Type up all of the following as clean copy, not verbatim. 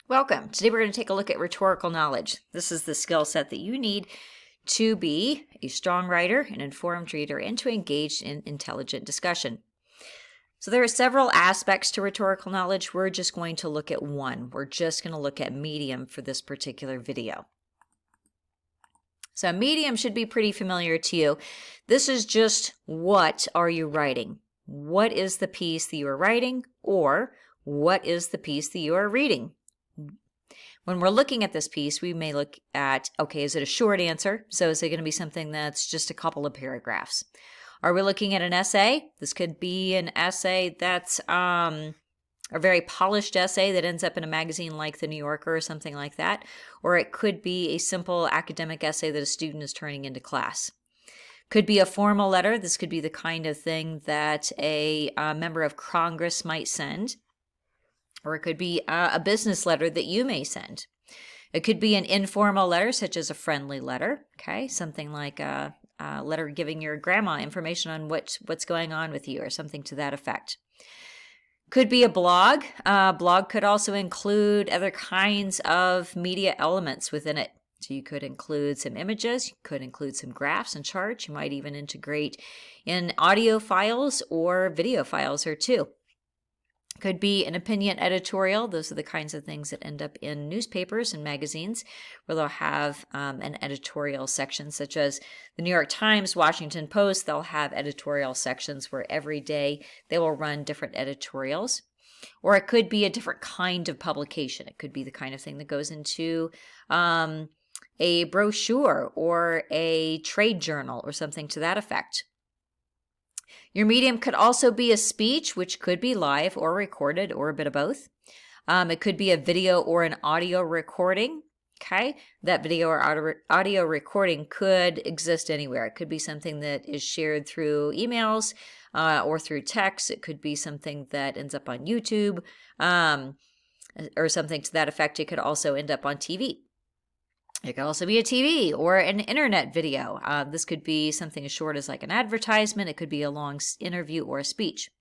Welcome. Today we're going to take a look at rhetorical knowledge. This is the skill set that you need to be a strong writer, an informed reader, and to engage in intelligent discussion. So there are several aspects to rhetorical knowledge. We're just going to look at one. We're just going to look at medium for this particular video. So medium should be pretty familiar to you. This is just what are you writing? What is the piece that you are writing, or what is the piece that you are reading? When we're looking at this piece, we may look at, okay, is it a short answer? So is it going to be something that's just a couple of paragraphs? Are we looking at an essay? This could be an essay that's a very polished essay that ends up in a magazine like the New Yorker or something like that. Or it could be a simple academic essay that a student is turning into class. Could be a formal letter. This could be the kind of thing that a member of Congress might send. Or it could be a business letter that you may send. It could be an informal letter, such as a friendly letter, okay? Something like a letter giving your grandma information on what's going on with you or something to that effect. Could be a blog. Blog could also include other kinds of media elements within it. So you could include some images, you could include some graphs and charts. You might even integrate in audio files or video files or two. Could be an opinion editorial. Those are the kinds of things that end up in newspapers and magazines where they'll have an editorial section, such as the New York Times, Washington Post. They'll have editorial sections where every day they will run different editorials. Or it could be a different kind of publication. It could be the kind of thing that goes into a brochure or a trade journal or something to that effect. Your medium could also be a speech, which could be live or recorded or a bit of both. It could be a video or an audio recording. Okay, that video or audio recording could exist anywhere. It could be something that is shared through emails or through text. It could be something that ends up on YouTube or something to that effect. It could also end up on TV. It could also be a TV or an internet video. This could be something as short as like an advertisement. It could be a long interview or a speech.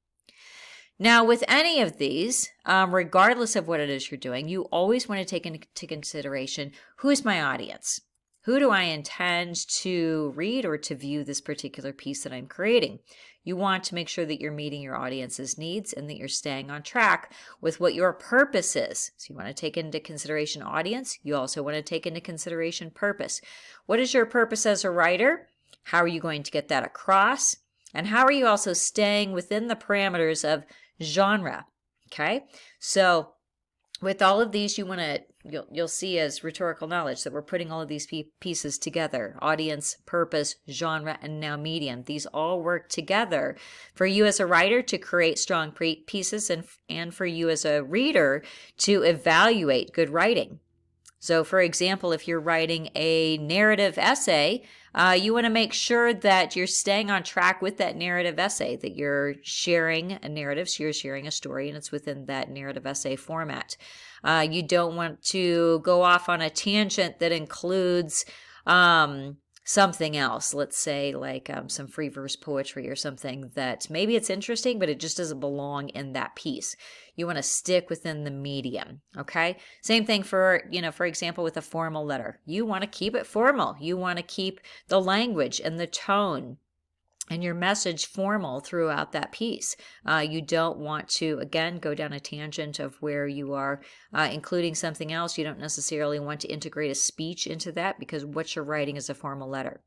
Now, with any of these, regardless of what it is you're doing, you always want to take into consideration, who is my audience? Who do I intend to read or to view this particular piece that I'm creating? You want to make sure that you're meeting your audience's needs and that you're staying on track with what your purpose is. So you want to take into consideration audience. You also want to take into consideration purpose. What is your purpose as a writer? How are you going to get that across? And how are you also staying within the parameters of genre? Okay, so with all of these, you'll see as rhetorical knowledge that we're putting all of these pieces together: audience, purpose, genre, and now medium. These all work together for you as a writer to create strong pieces and for you as a reader to evaluate good writing. So for example, if you're writing a narrative essay, you want to make sure that you're staying on track with that narrative essay, that you're sharing a narrative, so you're sharing a story, and it's within that narrative essay format. You don't want to go off on a tangent that includes something else, let's say like some free verse poetry or something that maybe it's interesting, but it just doesn't belong in that piece. You want to stick within the medium, okay? Same thing for example, with a formal letter. You want to keep it formal. You want to keep the language and the tone and your message formal throughout that piece. You don't want to, again, go down a tangent of where you are including something else. You don't necessarily want to integrate a speech into that because what you're writing is a formal letter.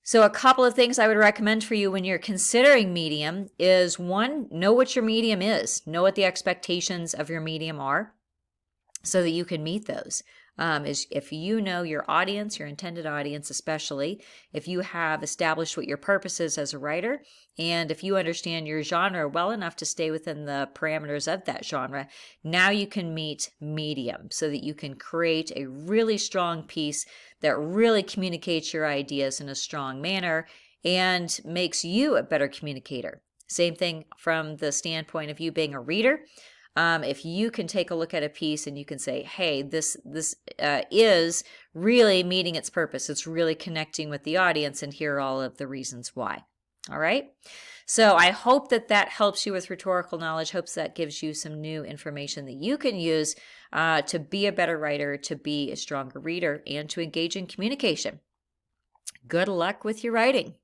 So a couple of things I would recommend for you when you're considering medium is, one, know what your medium is. Know what the expectations of your medium are so that you can meet those. Is if you know your audience, your intended audience especially, if you have established what your purpose is as a writer, and if you understand your genre well enough to stay within the parameters of that genre, now you can meet medium so that you can create a really strong piece that really communicates your ideas in a strong manner and makes you a better communicator. Same thing from the standpoint of you being a reader. If you can take a look at a piece and you can say, hey, this is really meeting its purpose. It's really connecting with the audience, and here are all of the reasons why. All right. So I hope that that helps you with rhetorical knowledge. Hopes that gives you some new information that you can use to be a better writer, to be a stronger reader, and to engage in communication. Good luck with your writing.